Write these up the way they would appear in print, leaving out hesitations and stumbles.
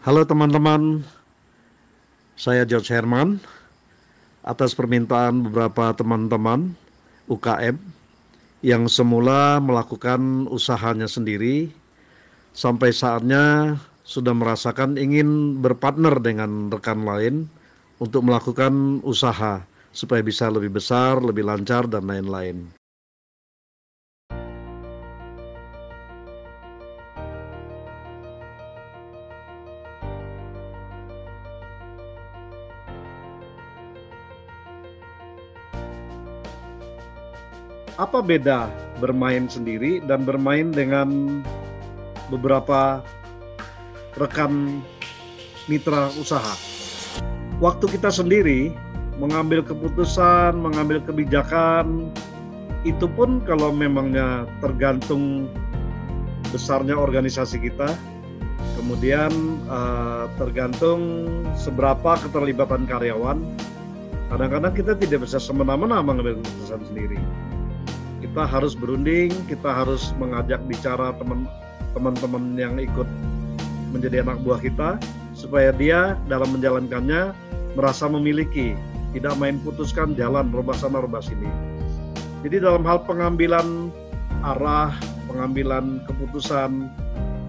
Halo teman-teman, saya George Herman. Atas permintaan beberapa teman-teman UKM yang semula melakukan usahanya sendiri, sampai saatnya sudah merasakan ingin berpartner dengan rekan lain untuk melakukan usaha supaya bisa lebih besar, lebih lancar, dan lain-lain. Apa beda bermain sendiri dan bermain dengan beberapa rekan mitra usaha? Waktu kita sendiri mengambil keputusan, mengambil kebijakan, itu pun kalau memangnya tergantung besarnya organisasi kita, kemudian tergantung seberapa keterlibatan karyawan. Kadang-kadang kita tidak bisa semena-mena mengambil keputusan sendiri. Kita harus berunding, kita harus mengajak bicara teman-teman yang ikut menjadi anak buah kita, supaya dia dalam menjalankannya merasa memiliki, tidak main putuskan jalan, rubah sana, rubah sini. Jadi dalam hal pengambilan arah, pengambilan keputusan,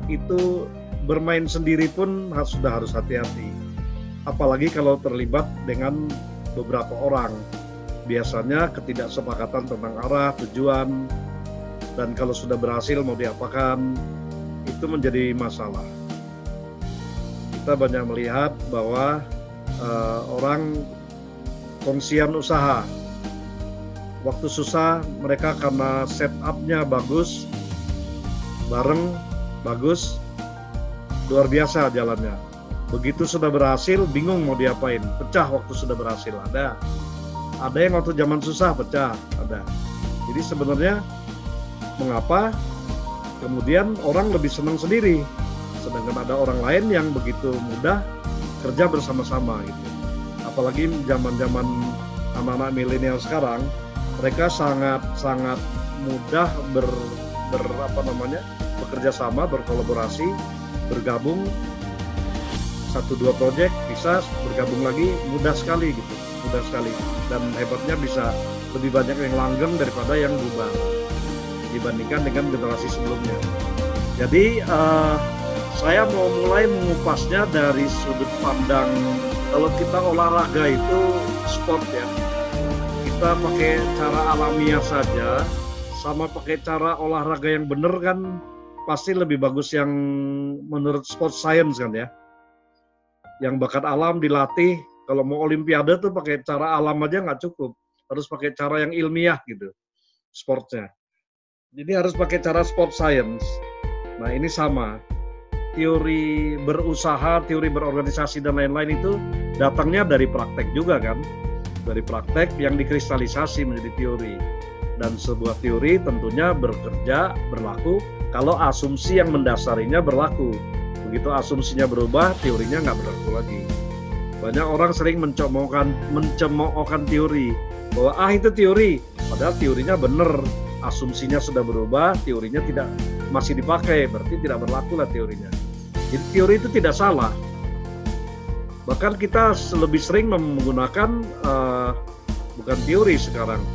itu bermain sendiri pun sudah harus hati-hati. Apalagi kalau terlibat dengan beberapa orang. Biasanya ketidaksepakatan tentang arah, tujuan, dan kalau sudah berhasil mau diapakan, itu menjadi masalah. Kita banyak melihat bahwa orang kongsian usaha, waktu susah mereka karena setup-nya bagus, bareng, bagus, luar biasa jalannya. Begitu sudah berhasil, bingung mau diapain, pecah waktu sudah berhasil. Ada yang waktu zaman susah pecah, ada. Jadi sebenarnya mengapa kemudian orang lebih senang sendiri, sedangkan ada orang lain yang begitu mudah kerja bersama-sama gitu. Apalagi zaman-zaman anak-anak milenial sekarang, mereka sangat mudah bekerja sama, berkolaborasi, bergabung, 1-2 proyek bisa bergabung lagi, mudah sekali gitu, mudah sekali. Dan hebatnya bisa lebih banyak yang langgeng daripada yang bubar dibandingkan dengan generasi sebelumnya. Jadi saya mau mulai mengupasnya dari sudut pandang, kalau kita olahraga itu sport ya, kita pakai cara alamiah saja, sama pakai cara olahraga yang benar kan pasti lebih bagus yang menurut sport science kan ya. Yang bakat alam dilatih, kalau mau olimpiade tuh pakai cara alam aja nggak cukup, harus pakai cara yang ilmiah gitu sportnya. Jadi harus pakai cara sport science. Nah ini sama, teori berusaha, teori berorganisasi dan lain-lain itu datangnya dari praktek juga kan, dari praktek yang dikristalisasi menjadi teori. Dan sebuah teori tentunya bekerja, berlaku kalau asumsi yang mendasarinya berlaku. Begitu asumsinya berubah, teorinya nggak berlaku lagi. Banyak orang sering mencemoohkan teori, bahwa itu teori, padahal teorinya benar, asumsinya sudah berubah, teorinya masih dipakai, berarti tidak berlaku lah teorinya. Jadi teori itu tidak salah. Bahkan kita lebih sering menggunakan bukan teori sekarang,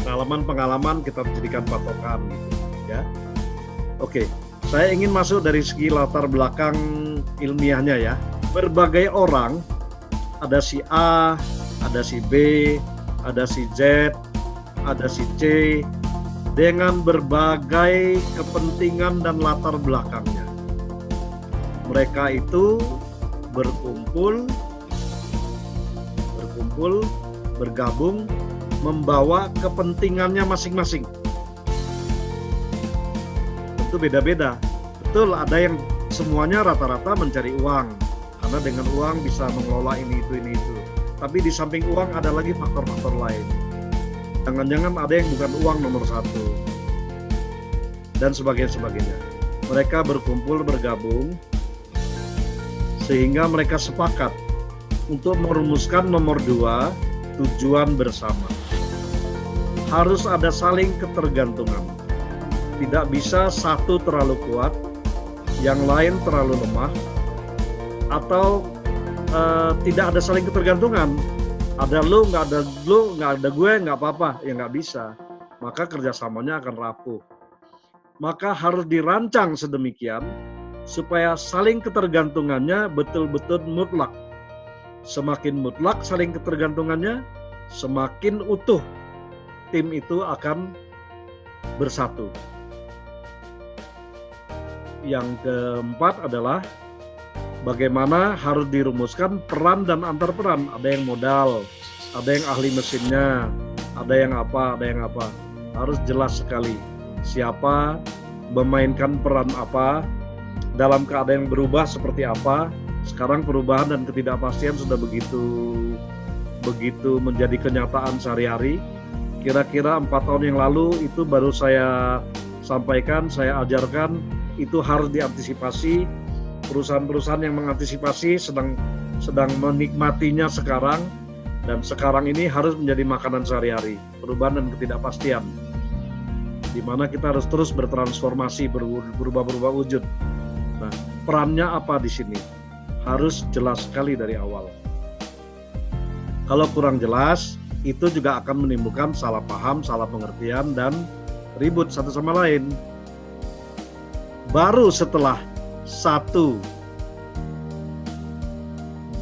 pengalaman kita jadikan patokan gitu ya. Oke. Saya ingin masuk dari segi latar belakang ilmiahnya ya. Berbagai orang, ada si A, ada si B, ada si Z, ada si C, dengan berbagai kepentingan dan latar belakangnya. Mereka itu berkumpul, bergabung, membawa kepentingannya masing-masing. Beda-beda. Betul, ada yang semuanya rata-rata mencari uang, karena dengan uang bisa mengelola ini itu. Tapi di samping uang ada lagi faktor-faktor lain. Jangan-jangan ada yang bukan uang nomor 1 dan sebagainya. Mereka berkumpul, bergabung, sehingga mereka sepakat untuk merumuskan nomor 2, tujuan bersama. Harus ada saling ketergantungan. Tidak bisa satu terlalu kuat, yang lain terlalu lemah, atau tidak ada saling ketergantungan. Ada lu, nggak ada gue, nggak apa-apa, ya nggak bisa. Maka kerjasamanya akan rapuh. Maka harus dirancang sedemikian supaya saling ketergantungannya betul-betul mutlak. Semakin mutlak saling ketergantungannya, semakin utuh tim itu akan bersatu. Yang keempat adalah bagaimana harus dirumuskan peran dan antar peran. Ada yang modal, ada yang ahli mesinnya, ada yang apa. Harus jelas sekali siapa memainkan peran apa, dalam keadaan yang berubah seperti apa. Sekarang perubahan dan ketidakpastian sudah begitu menjadi kenyataan sehari-hari. Kira-kira 4 tahun yang lalu itu baru saya sampaikan, saya ajarkan, itu harus diantisipasi. Perusahaan-perusahaan yang mengantisipasi sedang menikmatinya sekarang, dan sekarang ini harus menjadi makanan sehari-hari. Perubahan dan ketidakpastian, di mana kita harus terus bertransformasi, berubah wujud. Nah, perannya apa di sini? Harus jelas sekali dari awal. Kalau kurang jelas, itu juga akan menimbulkan salah paham, salah pengertian, dan ribut satu sama lain. Baru setelah 1,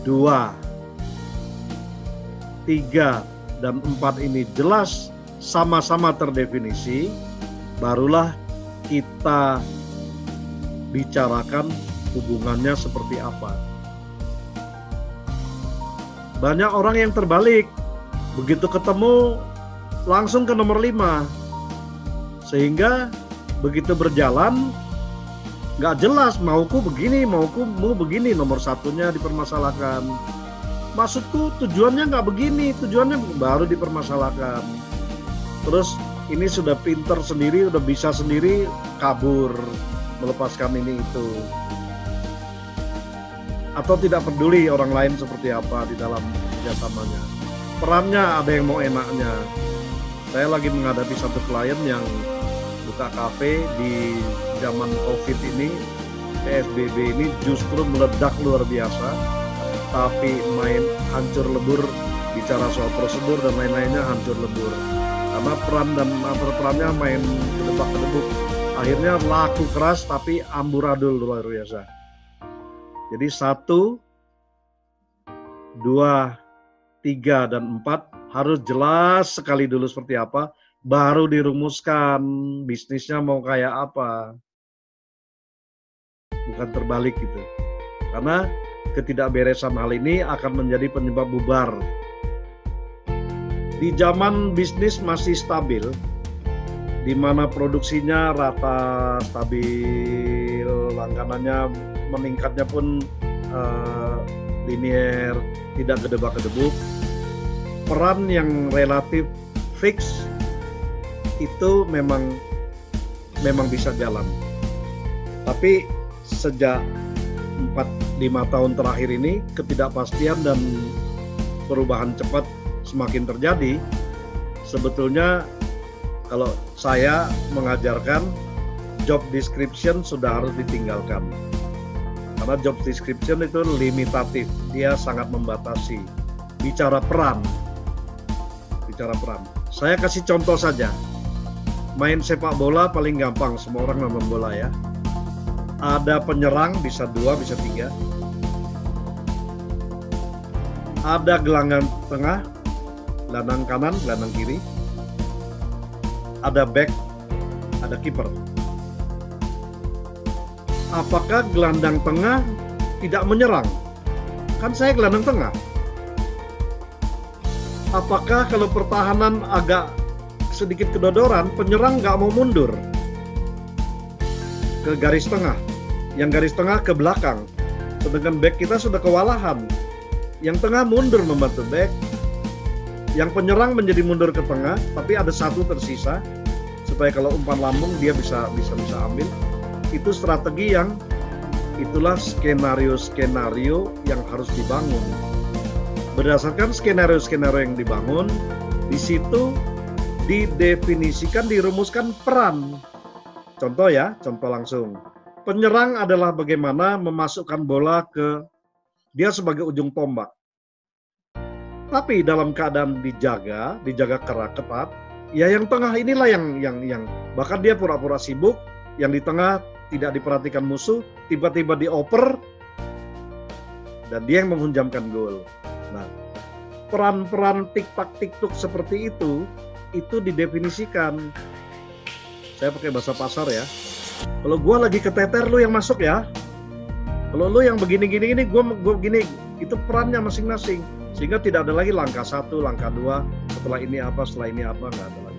2, 3, dan 4 ini jelas sama-sama terdefinisi, barulah kita bicarakan hubungannya seperti apa. Banyak orang yang terbalik, begitu ketemu langsung ke nomor 5, sehingga begitu berjalan nggak jelas, mauku begini, mauku begini, nomor 1-nya dipermasalahkan. Maksudku tujuannya nggak begini, tujuannya baru dipermasalahkan. Terus ini sudah pinter sendiri, udah bisa sendiri, kabur, melepaskan ini itu. Atau tidak peduli orang lain seperti apa di dalam kerjasamanya. Perannya ada yang mau enaknya. Saya lagi menghadapi satu klien yang buka kafe di zaman COVID ini, PSBB ini justru meledak luar biasa, tapi main hancur lebur, bicara soal prosedur dan lain-lainnya hancur lebur. Karena peran dan perannya main kedebak-kedebuk. Akhirnya laku keras tapi amburadul luar biasa. Jadi 1, 2, 3, dan 4 harus jelas sekali dulu seperti apa, baru dirumuskan bisnisnya mau kayak apa. Bukan terbalik gitu. Karena ketidakberesan hal ini akan menjadi penyebab bubar. Di zaman bisnis masih stabil, di mana produksinya rata, stabil, langganannya meningkatnya pun linear, tidak gedebak-gedebuk, peran yang relatif fix itu memang bisa jalan. Tapi sejak 4-5 tahun terakhir ini, ketidakpastian dan perubahan cepat semakin terjadi. Sebetulnya kalau saya mengajarkan, job description sudah harus ditinggalkan. Karena job description itu limitatif, dia sangat membatasi. Bicara peran. Saya kasih contoh saja. Main sepak bola paling gampang, semua orang nonton bola ya. Ada penyerang, bisa 2, bisa 3. Ada gelandang tengah, gelandang kanan, gelandang kiri. Ada back, ada kiper. Apakah gelandang tengah tidak menyerang? Kan saya gelandang tengah. Apakah kalau pertahanan agak sedikit kedodoran, penyerang nggak mau mundur ke garis tengah? Yang garis tengah ke belakang. Sedangkan back kita sudah kewalahan. Yang tengah mundur membantu back. Yang penyerang menjadi mundur ke tengah, tapi ada 1 tersisa supaya kalau umpan lambung dia bisa ambil. Itu strategi yang, itulah skenario-skenario yang harus dibangun. Berdasarkan skenario-skenario yang dibangun, di situ didefinisikan, dirumuskan peran. Contoh ya, contoh langsung. Penyerang adalah bagaimana memasukkan bola ke Dia sebagai ujung tombak. Tapi dalam keadaan dijaga ketat, ya yang tengah inilah yang bahkan dia pura-pura sibuk, yang di tengah tidak diperhatikan musuh, tiba-tiba dioper dan dia yang menghunjamkan gol. Nah, peran-peran tik-tak-tik-tuk seperti itu didefinisikan. Saya pakai bahasa pasar ya. Kalau gua lagi keteter, lu yang masuk ya. Kalau lu yang begini-gini ini, gua begini. Itu perannya masing-masing. Sehingga tidak ada lagi langkah 1, langkah 2, setelah ini apa, nggak ada lagi.